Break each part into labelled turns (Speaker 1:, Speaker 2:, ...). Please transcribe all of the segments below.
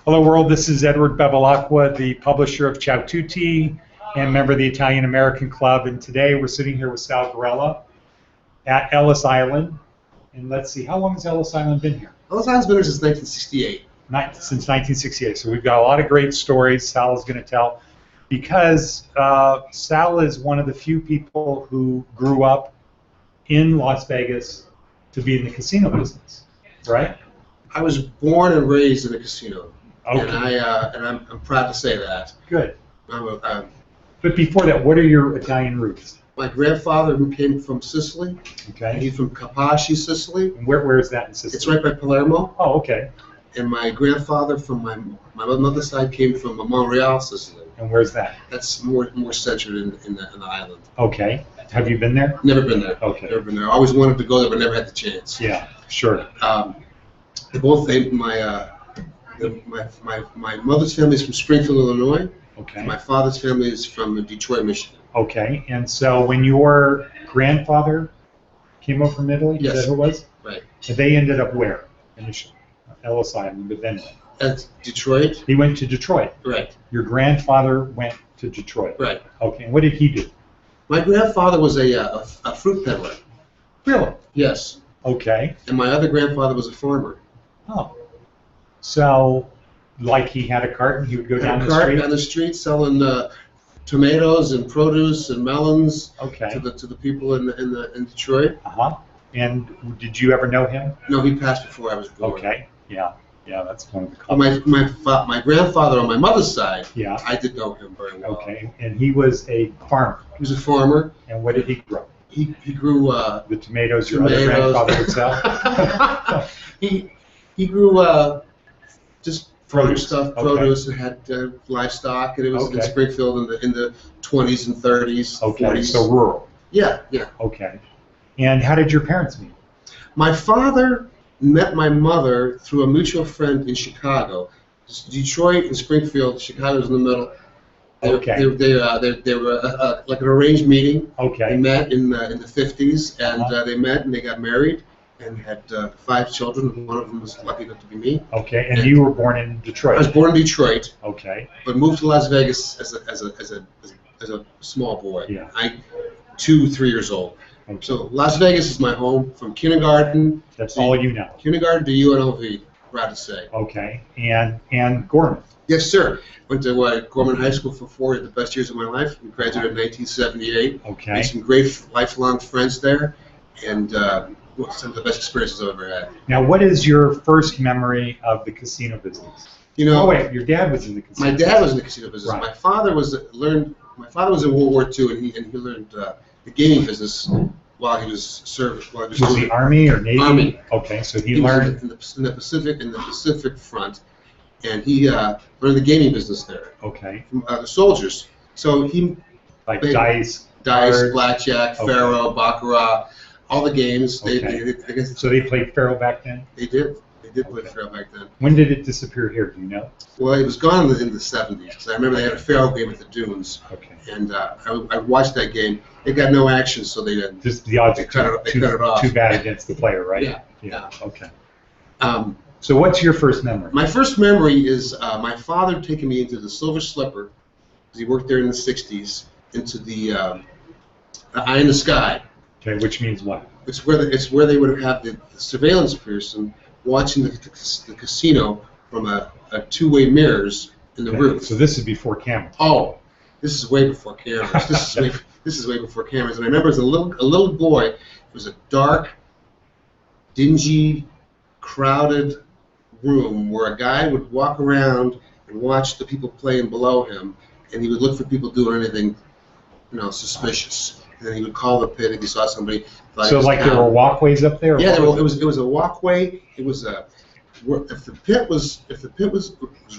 Speaker 1: Hello world, this is Edward Bevilacqua, the publisher of Ciao Tutti and member of the Italian American Club, and today we're sitting here with Sal Guarrella at Ellis Island. And let's see, how long has Ellis Island been here?
Speaker 2: Ellis Island's been here since 1968.
Speaker 1: Since 1968, so we've got a lot of great stories Sal is going to tell, because Sal is one of the few people who grew up in Las Vegas to be in the casino business, right?
Speaker 2: I was born and raised in a casino.
Speaker 1: Okay.
Speaker 2: And I'm proud to say that.
Speaker 1: Good. But before that, what are your Italian roots?
Speaker 2: My grandfather, who came from Sicily.
Speaker 1: Okay.
Speaker 2: He's from Capaci, Sicily.
Speaker 1: And where is that in Sicily?
Speaker 2: It's right by Palermo.
Speaker 1: Oh, okay.
Speaker 2: And my grandfather from my mother's side came from Montreal, Sicily.
Speaker 1: And where's that?
Speaker 2: That's more centered in the island.
Speaker 1: Okay. Have you been there?
Speaker 2: Never been there.
Speaker 1: Okay.
Speaker 2: Never been there. I always wanted to go there, but never had the chance.
Speaker 1: Yeah, sure.
Speaker 2: My mother's family is from Springfield, Illinois.
Speaker 1: Okay.
Speaker 2: My father's family is from Detroit, Michigan.
Speaker 1: Okay. And so when your grandfather came over from Italy,
Speaker 2: yes.
Speaker 1: Is that who it was?
Speaker 2: Right.
Speaker 1: And they ended up where? Initially, Ellis Island, but then
Speaker 2: at Detroit.
Speaker 1: He went to Detroit.
Speaker 2: Right.
Speaker 1: Your grandfather went to Detroit.
Speaker 2: Right.
Speaker 1: Okay. And what did he do?
Speaker 2: My grandfather was a fruit peddler.
Speaker 1: Really?
Speaker 2: Yes.
Speaker 1: Okay.
Speaker 2: And my other grandfather was a farmer.
Speaker 1: Oh. So, like he had a cart and he would go down the street?
Speaker 2: Down the street selling tomatoes and produce and melons.
Speaker 1: Okay.
Speaker 2: To the people in Detroit.
Speaker 1: Uh-huh. And did you ever know him?
Speaker 2: No, he passed before I was born.
Speaker 1: Okay. Yeah. Yeah, that's one of the
Speaker 2: common. My grandfather on my mother's side,
Speaker 1: yeah,
Speaker 2: I did know him very well.
Speaker 1: Okay, and he was a farmer.
Speaker 2: He was a farmer.
Speaker 1: And what did he grow?
Speaker 2: He grew
Speaker 1: the tomatoes your other grandfather would sell.
Speaker 2: he grew just
Speaker 1: produce
Speaker 2: stuff,
Speaker 1: okay.
Speaker 2: Produce, and had livestock, and it was in Springfield in the 20s and 30s.
Speaker 1: Okay,
Speaker 2: 40s.
Speaker 1: So rural.
Speaker 2: Yeah, yeah.
Speaker 1: Okay, and how did your parents meet?
Speaker 2: My father met my mother through a mutual friend in Chicago. Detroit and Springfield. Chicago's in the middle. They were like an arranged meeting.
Speaker 1: Okay.
Speaker 2: They met in the 50s, and they met and they got married and had 5 children. One of them was lucky enough to be me.
Speaker 1: Okay, and you were born in Detroit.
Speaker 2: I was born in Detroit.
Speaker 1: Okay.
Speaker 2: But moved to Las Vegas as a small boy.
Speaker 1: Yeah.
Speaker 2: 2-3 years old. Okay. So Las Vegas is my home from kindergarten.
Speaker 1: That's all you know.
Speaker 2: Kindergarten to UNLV, proud to say.
Speaker 1: Okay, and Gorman.
Speaker 2: Yes, sir. Went to Gorman High School for 4 of the best years of my life. We graduated in 1978.
Speaker 1: Okay.
Speaker 2: Made some great lifelong friends there, and some of the best experiences I've ever had.
Speaker 1: Now, what is your first memory of the casino business?
Speaker 2: You know.
Speaker 1: Oh wait, your dad was in the casino.
Speaker 2: My dad was in the casino business.
Speaker 1: Right.
Speaker 2: My father was in World War II, and he learned the gaming business while he was serving.
Speaker 1: Was he Army or Navy?
Speaker 2: Army.
Speaker 1: Okay, so he learned
Speaker 2: in the Pacific front, and he learned the gaming business there.
Speaker 1: Okay.
Speaker 2: From the soldiers. So he
Speaker 1: like dice,
Speaker 2: blackjack, faro, baccarat, all the games.
Speaker 1: Okay.
Speaker 2: I guess.
Speaker 1: So they played faro back then?
Speaker 2: They did. They did play faro back then.
Speaker 1: When did it disappear here? Do you know?
Speaker 2: Well, it was gone in the 70s. Because I remember they had a faro game at the Dunes.
Speaker 1: Okay.
Speaker 2: And I watched that game. It got no action, so they didn't.
Speaker 1: Just the odds are
Speaker 2: cut it off.
Speaker 1: Too bad against the player, right?
Speaker 2: Yeah.
Speaker 1: Yeah. Okay.
Speaker 2: So
Speaker 1: what's your first memory?
Speaker 2: My first memory is my father taking me into the Silver Slipper, because he worked there in the 60s, into the Eye in the Sky.
Speaker 1: Okay, which means what?
Speaker 2: It's where they would have the surveillance person watching the casino from a 2-way mirrors in the roof.
Speaker 1: So this is before cameras.
Speaker 2: Oh, this is way before cameras. This is way before cameras. And I remember as a little boy, it was a dark, dingy, crowded room where a guy would walk around and watch the people playing below him, and he would look for people doing anything, suspicious. And then he would call the pit if he saw somebody.
Speaker 1: So like there were walkways up there?
Speaker 2: Yeah, it was a walkway. It was if the pit was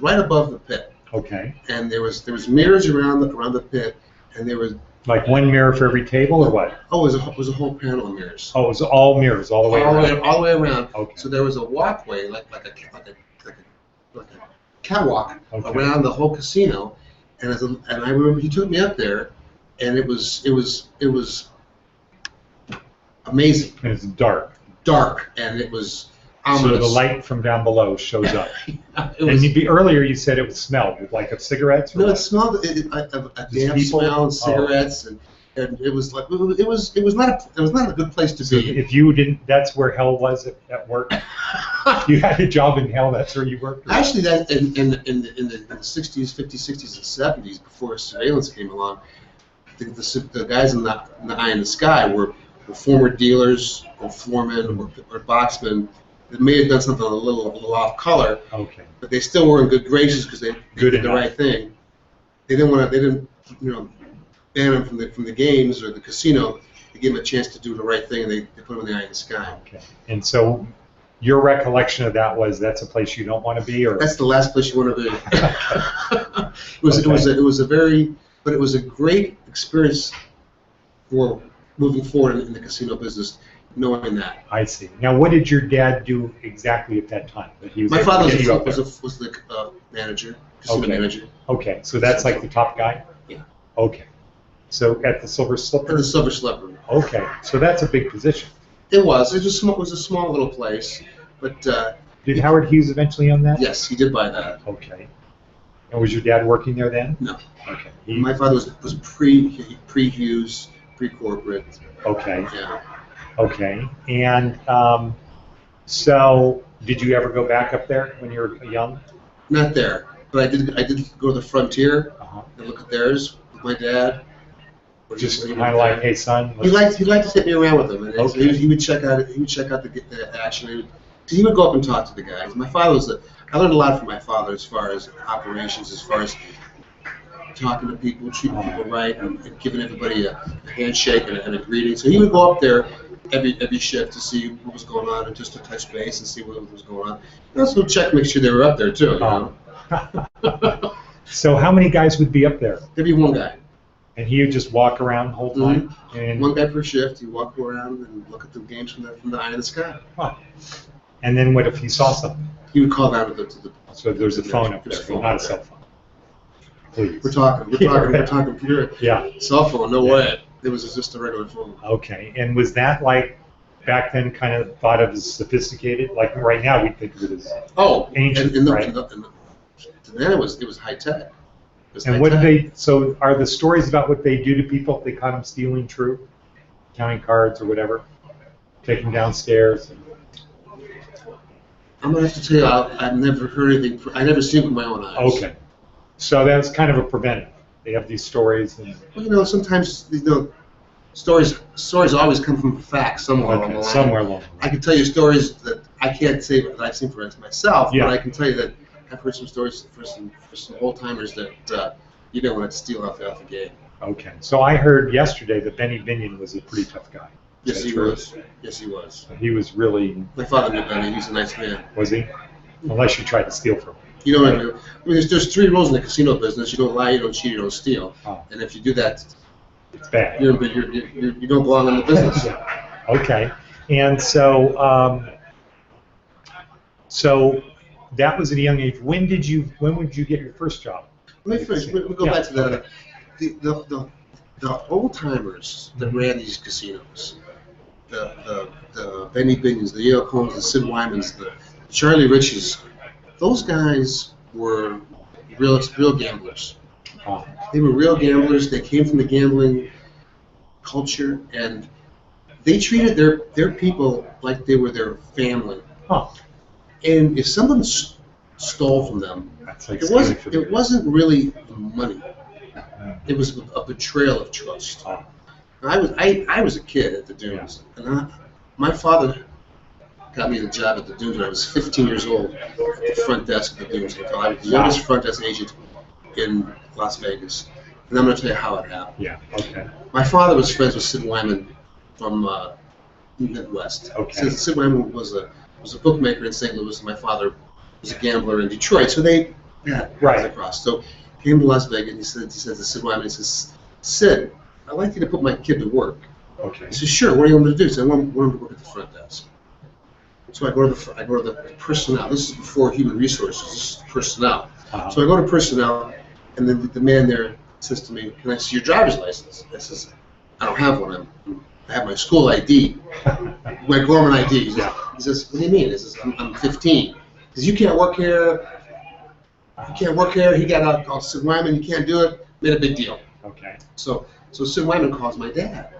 Speaker 2: right above the pit.
Speaker 1: Okay.
Speaker 2: And there was mirrors around the pit, and there was
Speaker 1: like one mirror for every table, or what?
Speaker 2: Oh, it was a whole panel of mirrors.
Speaker 1: Oh, it was all mirrors all the way around.
Speaker 2: All the way around.
Speaker 1: Okay.
Speaker 2: So there was a walkway like a catwalk around the whole casino, and I remember he took me up there, and it was amazing.
Speaker 1: And it's dark.
Speaker 2: Dark, and it was
Speaker 1: So the
Speaker 2: ominous.
Speaker 1: light from down below shows up.
Speaker 2: It was,
Speaker 1: Earlier you said it smelled like of cigarettes. Or
Speaker 2: no,
Speaker 1: what?
Speaker 2: it smelled a damp
Speaker 1: people?
Speaker 2: smell and
Speaker 1: Oh.
Speaker 2: cigarettes, and it was like it was not a good place to
Speaker 1: So
Speaker 2: be.
Speaker 1: if you didn't, that's where hell was at work. You had a job in hell. That's where you worked. Or?
Speaker 2: Actually, that in the 60s, 50s, 60s, and 70s, before surveillance came along, the guys in the eye in the sky were former dealers or foremen or boxmen that may have done something a little off color,
Speaker 1: Okay.
Speaker 2: but they still were in good graces because they
Speaker 1: Good
Speaker 2: did the
Speaker 1: enough.
Speaker 2: right thing. They didn't ban them from the games or the casino. They gave them a chance to do the right thing, and they put them in the eye in the sky.
Speaker 1: Okay. And so your recollection of that was that's a place you don't want to be, or
Speaker 2: That's the last place you want to be. It was a great experience for moving forward in the casino business, knowing that.
Speaker 1: I see. Now, what did your dad do exactly at that time? That he was
Speaker 2: My
Speaker 1: able to
Speaker 2: father
Speaker 1: get you up there?
Speaker 2: was the manager, casino
Speaker 1: Okay.
Speaker 2: manager.
Speaker 1: Okay, so that's like the top guy?
Speaker 2: Yeah.
Speaker 1: Okay. So at the Silver
Speaker 2: At
Speaker 1: Slipper?
Speaker 2: the Silver Slipper.
Speaker 1: Okay, so that's a big position.
Speaker 2: It was a small little place, but
Speaker 1: Did Howard Hughes eventually own that?
Speaker 2: yes, he did buy that.
Speaker 1: Okay. And was your dad working there then?
Speaker 2: No.
Speaker 1: Okay.
Speaker 2: My father was pre-Hughes, pre-corporate.
Speaker 1: Okay.
Speaker 2: Yeah.
Speaker 1: Okay. And so did you ever go back up there when you were young?
Speaker 2: Not there, but I did go to the Frontier
Speaker 1: Uh-huh.
Speaker 2: and look at theirs with my dad.
Speaker 1: Just
Speaker 2: He
Speaker 1: kind of like, hey son,
Speaker 2: He liked to take me around with him, and
Speaker 1: Okay.
Speaker 2: he would check out the action. He would go up and talk to the guys. My father I learned a lot from my father as far as operations, as far as talking to people, treating people right, and giving everybody a handshake and a greeting. So he would go up there every shift to see what was going on and just to touch base and see what was going on. And also check, make sure they were up there too. You know?
Speaker 1: So how many guys would be up there?
Speaker 2: There'd be one guy.
Speaker 1: And he would just walk around the whole time? And,
Speaker 2: One guy per shift. He'd walk around and look at the games from the eye of the sky.
Speaker 1: huh. And then what if he saw something?
Speaker 2: He would call down to the
Speaker 1: So there's a phone up there,
Speaker 2: There's a phone
Speaker 1: not a
Speaker 2: up there.
Speaker 1: cell phone. Please.
Speaker 2: We're talking pure
Speaker 1: Yeah.
Speaker 2: cell phone, no
Speaker 1: Yeah.
Speaker 2: way. It was just a regular phone.
Speaker 1: Okay. And was that like back then kind of thought of as sophisticated? Like right now we think of it as.
Speaker 2: Oh,
Speaker 1: Ancient, right.
Speaker 2: Then it was high tech.
Speaker 1: And what do they? So are the stories about what they do to people if they caught them stealing true, counting cards or whatever, taking downstairs?
Speaker 2: I'm gonna have to tell you, I've never heard anything. I never seen it with my own eyes.
Speaker 1: Okay. So that's kind of a preventive. They have these stories. And,
Speaker 2: Well, sometimes stories always come from facts somewhere along the line.
Speaker 1: somewhere along.
Speaker 2: I can tell you stories that I can't say that I've seen for myself,
Speaker 1: Yeah.
Speaker 2: but I can tell you that I've heard some stories for some old timers that you don't want to steal off the game.
Speaker 1: Okay. So I heard yesterday that Benny Binion was a pretty tough guy.
Speaker 2: Yes,
Speaker 1: Is
Speaker 2: he
Speaker 1: that true?
Speaker 2: was. Yes, he was.
Speaker 1: He was really,
Speaker 2: My father knew Benny. He's a nice man.
Speaker 1: was he? Unless you tried to steal from him.
Speaker 2: You know what I mean? There's 3 rules in the casino business. You don't lie, you don't cheat, you don't steal.
Speaker 1: Oh,
Speaker 2: And if you do that,
Speaker 1: it's bad.
Speaker 2: you don't belong in the business.
Speaker 1: Okay. And so, so that was at a young age. When would you get your first job?
Speaker 2: Let me finish. Let me go
Speaker 1: Yeah.
Speaker 2: back to that. The old timers that ran these casinos, the Benny Binions, the Yale Combs, the Sid Wymans, the Charlie Richies, those guys were real gamblers.
Speaker 1: Oh,
Speaker 2: They were real gamblers. They came from the gambling culture, and they treated their people like they were their family.
Speaker 1: huh.
Speaker 2: And if someone stole from them,
Speaker 1: That's like
Speaker 2: it wasn't really the money. It was a betrayal of trust.
Speaker 1: Oh,
Speaker 2: I was a kid at the Dunes, and my father got me the job at the Dunes when I was 15 years old at the front desk of the Dunes Hotel. I was the youngest front desk agent in Las Vegas, and I'm going to tell you how it happened.
Speaker 1: yeah. Okay.
Speaker 2: My father was friends with Sid Wyman from Midwest.
Speaker 1: Okay.
Speaker 2: Sid Wyman was a bookmaker in St. Louis, and my father was a gambler in Detroit. So they
Speaker 1: Right.
Speaker 2: across. So came to Las Vegas, and he said to Sid Wyman, he says, Sid, I'd like you to put my kid to work.
Speaker 1: Okay.
Speaker 2: He says, sure. What do you want me to do? He said, I want him to work at the front desk. So I go to the personnel. This is before human resources. This is personnel.
Speaker 1: Uh-huh.
Speaker 2: So I go to personnel, and then the man there says to me, "Can I see your driver's license?" I says, "I don't have one. I have my school ID, my Gorman ID." He says,
Speaker 1: Yeah.
Speaker 2: He says, what do you mean? He says, I'm 15. He says, you can't work here. You can't work here. He got out, called Sid Wyman. You can't do it. Made a big deal.
Speaker 1: Okay.
Speaker 2: So Sid Wyman calls my dad.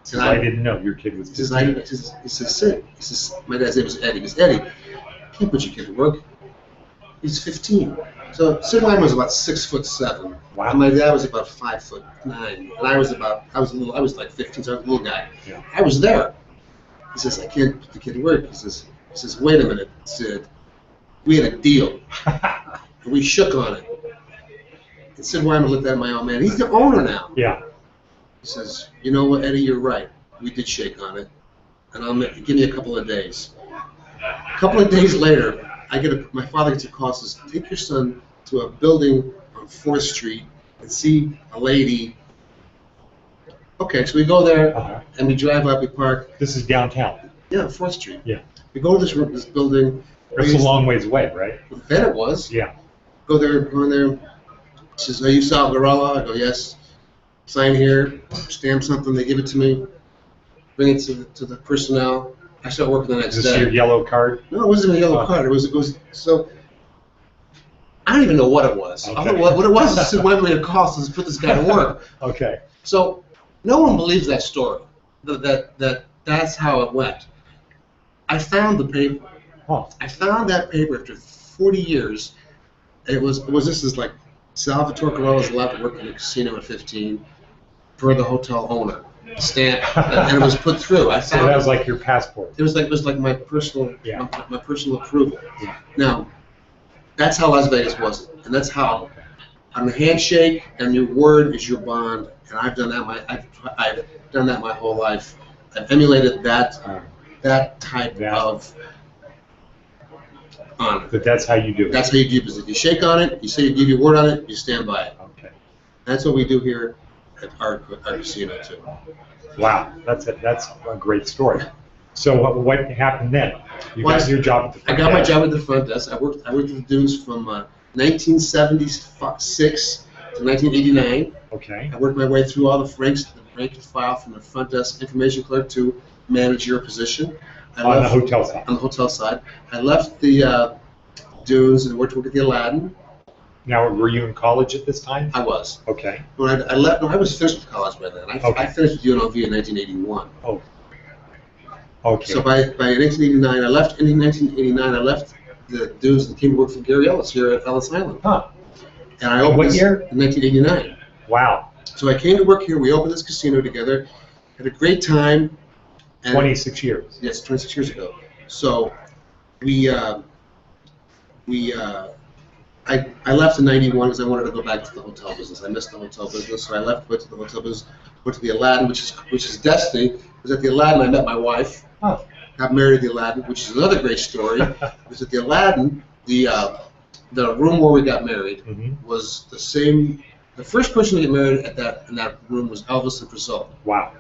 Speaker 1: Says, I didn't know your kid was 15.
Speaker 2: He says, Sid. He says, my dad's name is Eddie. He says, Eddie, can't put your kid to work. He's 15. So Sid Wyman was about 6'7".
Speaker 1: Wow.
Speaker 2: And my dad was about 5'9". And I was like 15, so I was a little guy.
Speaker 1: Yeah.
Speaker 2: I was there. He says, I can't put the kid to work. He says, wait a minute, Sid. We had a deal. And we shook on it. And Sid Wyman looked at my old man. He's the owner now.
Speaker 1: Yeah.
Speaker 2: He says, you know what, Eddie, you're right. We did shake on it. And give me a couple of days. A couple of days later, my father gets a call, says, take your son to a building on 4th Street and see a lady. Okay, so we go there, and we drive up, we park.
Speaker 1: This is downtown.
Speaker 2: Yeah, 4th Street.
Speaker 1: Yeah.
Speaker 2: We go to this building.
Speaker 1: That's a long ways away, right?
Speaker 2: Then it was.
Speaker 1: Yeah.
Speaker 2: Go in there. He says, are you Sal Guarrella? I go, yes. Sign here, stamp something, they give it to me, bring it to the personnel. I start working the next day.
Speaker 1: Is this your yellow card?
Speaker 2: No, it wasn't a yellow card. It was so. I don't even know what it was.
Speaker 1: Okay.
Speaker 2: I don't know what it was. Sid Wyman made a call, says put this guy to work.
Speaker 1: Okay.
Speaker 2: So no one believes that story. That's how it went. I found the paper.
Speaker 1: Huh.
Speaker 2: I found that paper after 40 years. This is like Salvatore Guarrella was allowed to work in a casino at 15 for the hotel owner. Stamp, and it was put through.
Speaker 1: So that was like your passport.
Speaker 2: It was like my personal, my personal approval.
Speaker 1: Yeah.
Speaker 2: Now, that's how Las Vegas was, and that's how on the handshake and your word is your bond. And I've done that. I've done that my whole life. I've emulated that type of honor.
Speaker 1: But that's how you do it.
Speaker 2: That's how you do business. You shake on it. You say you give your word on it. You stand by it.
Speaker 1: Okay.
Speaker 2: That's what we do here at our casino too.
Speaker 1: Wow, that's a great story. So what happened then? You got your job at the front
Speaker 2: I got my
Speaker 1: desk.
Speaker 2: job at the front desk. I worked with the dudes from 1976 to 1989.
Speaker 1: Okay.
Speaker 2: I worked my way through all the rank and file from the front desk information clerk to manager position.
Speaker 1: On the hotel side.
Speaker 2: On the hotel side. I left the dunes and worked at the Aladdin.
Speaker 1: Now, were you in college at this time?
Speaker 2: I was.
Speaker 1: Okay.
Speaker 2: When I left, I was finished with college by then. I finished with UNLV in 1981.
Speaker 1: Oh. Okay.
Speaker 2: So by 1989, I left. In 1989, I left the dunes and came to work for Gary Ellis here at Ellis Island.
Speaker 1: Huh.
Speaker 2: And I opened
Speaker 1: What year?
Speaker 2: In 1989.
Speaker 1: Wow.
Speaker 2: So I came to work here. We opened this casino together. Had a great time. And
Speaker 1: 26 years.
Speaker 2: Yes, 26 years ago. So I left in '91 because I wanted to go back to the hotel business. I missed the hotel business, so I left, went to the hotel business, went to the Aladdin, which is destiny. It was at the Aladdin I met my wife.
Speaker 1: Huh.
Speaker 2: Got married at the Aladdin, which is another great story. It was at the Aladdin. The room where we got married was the same. The first person to get married in that room was Elvis and Priscilla.
Speaker 1: Wow.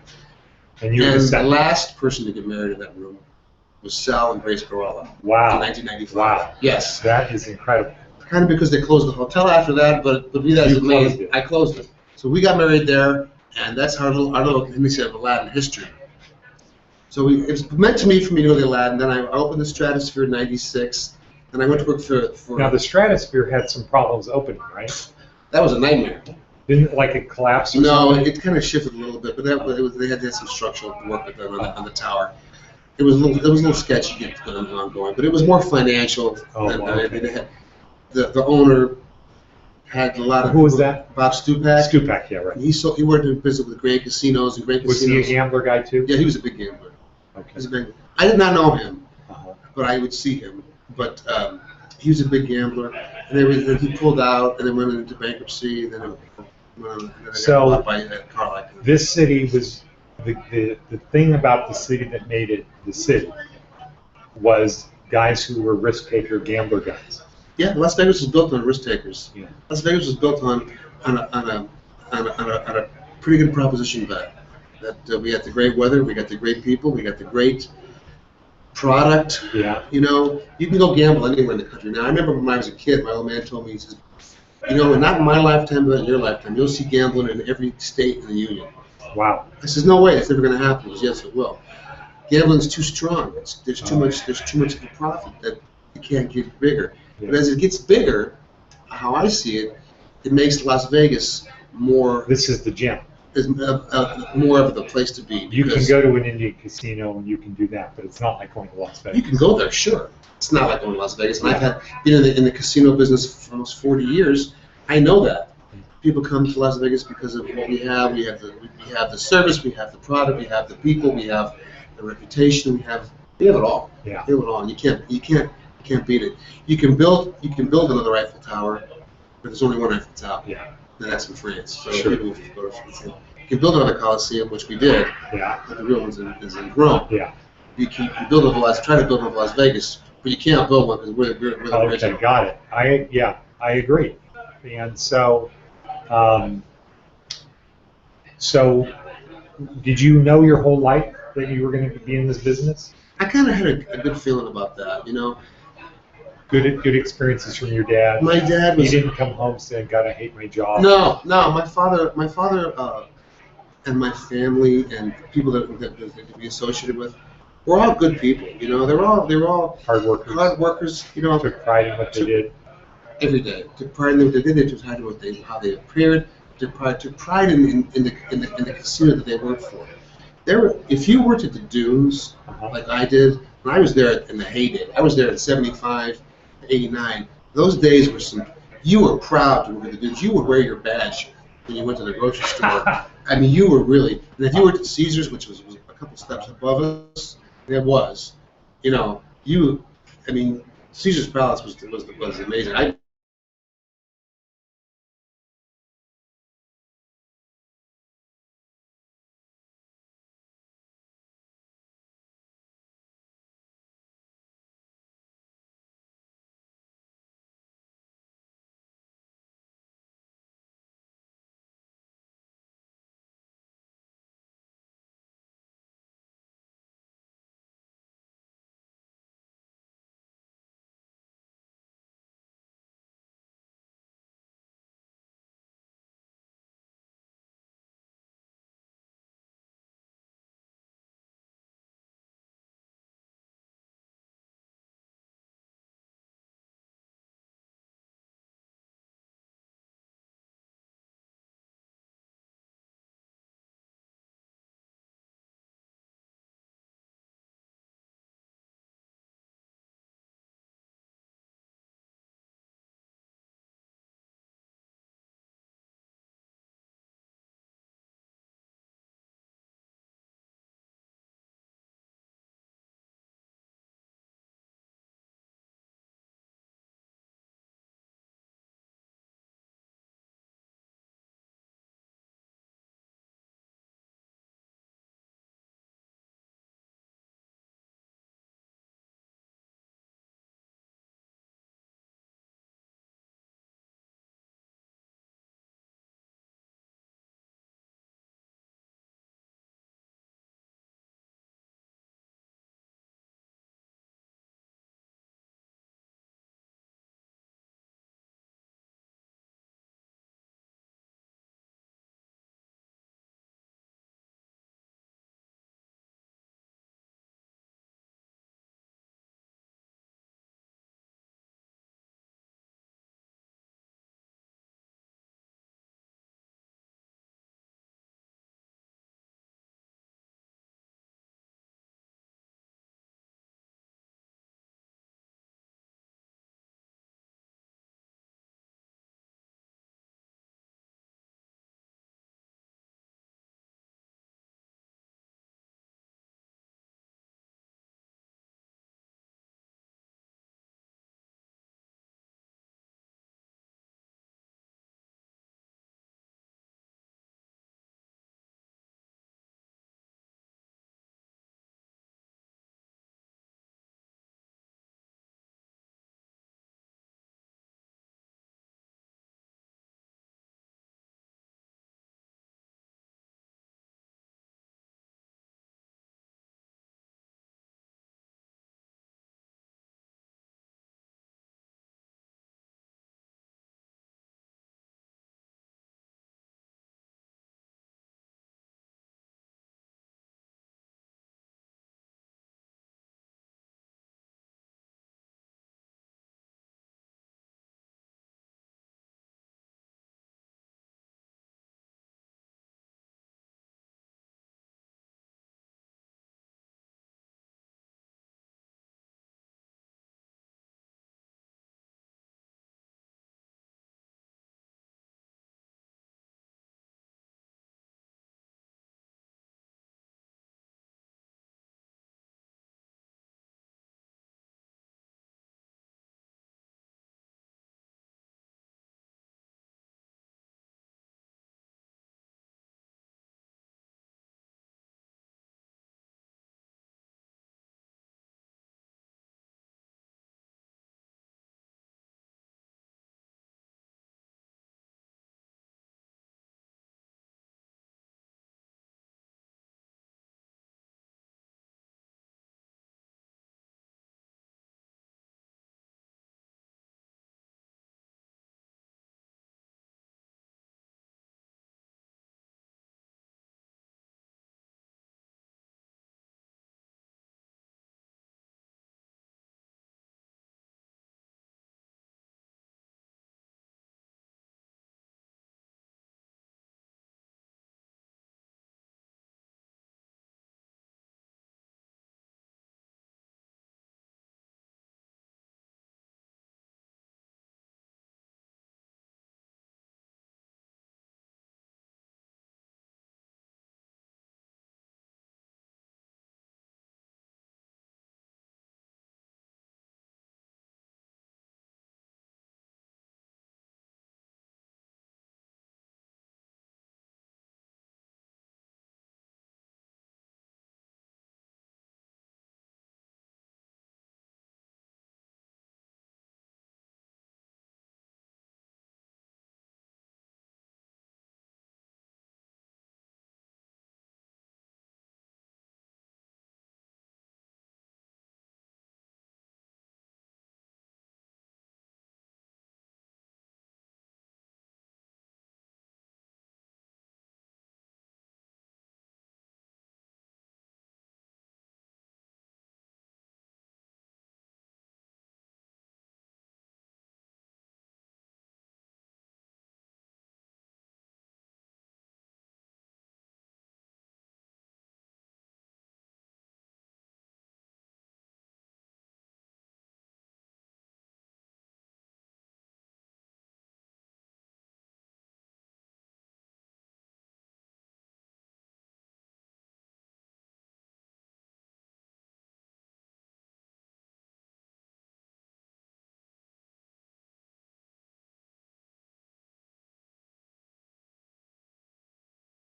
Speaker 1: And you were
Speaker 2: the last person to get married in that room was Sal and Grace Guarrella.
Speaker 1: Wow.
Speaker 2: In 1995.
Speaker 1: Wow.
Speaker 2: Yes.
Speaker 1: That is incredible.
Speaker 2: Kind of because they closed the hotel after that, but be that as it may, I closed it. So we got married there, and that's our little Aladdin history. So it was meant to me for me to go to the Aladdin. Then I opened the Stratosphere in '96, and I went to work for.
Speaker 1: Now the Stratosphere had some problems opening, right?
Speaker 2: That was a nightmare.
Speaker 1: Didn't it collapse? Or
Speaker 2: no,
Speaker 1: something?
Speaker 2: it kind of shifted a little bit, but they had to have some structural work with them on the tower. It was a little sketchy ongoing, but it was more financial. The owner had a lot of.
Speaker 1: Who was that?
Speaker 2: Bob Stupak.
Speaker 1: Stupak, yeah, right.
Speaker 2: He worked in business with great casinos and great casinos.
Speaker 1: Was he a gambler guy too?
Speaker 2: Yeah, he was a big gambler.
Speaker 1: Okay.
Speaker 2: I did not know him, but I would see him. But he was a big gambler, and then he pulled out, and then went into bankruptcy, and then
Speaker 1: So
Speaker 2: got bought by Carl.
Speaker 1: This city was the thing about the city that made it the city was guys who were risk taker gambler guys.
Speaker 2: Yeah, Las Vegas was built on risk takers.
Speaker 1: Yeah.
Speaker 2: Las Vegas was built on a pretty good proposition bet. That we had the great weather, we got the great people, we got the great product.
Speaker 1: Yeah.
Speaker 2: You know, you can go gamble anywhere in the country. Now, I remember when I was a kid, my old man told me, he says, you know, not in my lifetime, but in your lifetime, you'll see gambling in every state in the union.
Speaker 1: Wow.
Speaker 2: I says, no way, it's never going to happen. He says, yes, it will. gambling's too strong. There's too much of a profit that you can't get bigger. But as it gets bigger, how I see it, it makes Las Vegas more.
Speaker 1: This is the gym.
Speaker 2: More of the place to be.
Speaker 1: You can go to an Indian casino and you can do that, but it's not like going to Las Vegas.
Speaker 2: You can go there, sure. It's not like going to Las Vegas. And I've been in the casino business for almost 40 years. I know that. People come to Las Vegas because of what we have. We have the service, we have the product, we have the people, we have the reputation, we have it all.
Speaker 1: Yeah.
Speaker 2: We have it all. And you can't beat it. You can build another Eiffel Tower, but there's only one Eiffel Tower.
Speaker 1: Yeah.
Speaker 2: And that's in France. So
Speaker 1: Sure.
Speaker 2: people go to France. You can build another Coliseum, which we did.
Speaker 1: Yeah.
Speaker 2: But the real one is in Rome.
Speaker 1: Yeah.
Speaker 2: You can build try to build one in Las Vegas, but you can't build one because we're the
Speaker 1: Okay,
Speaker 2: original.
Speaker 1: got it. I agree. And so, did you know your whole life that you were going to be in this business?
Speaker 2: I kind of had a good feeling about that, you know.
Speaker 1: Good experiences from your dad.
Speaker 2: My dad was.
Speaker 1: He didn't come home saying, "God, I hate my job."
Speaker 2: No. My father, and my family and people that we associated with, were all good people. You know, they were all
Speaker 1: Hard workers.
Speaker 2: hard workers. You know,
Speaker 1: Took pride in what they did.
Speaker 2: every day. Took pride in what they did. They took pride in how they appeared. Took pride in the casino that they worked for. If you worked at the Dunes, like I did, when I was there in the heyday, I was there in '75, '89. Those days were you were proud to work at the Dunes. You would wear your badge when you went to the grocery store. I mean, you were really. And if you worked at Caesars, which was a couple steps above us, it was, you know, I mean, Caesar's Palace was amazing.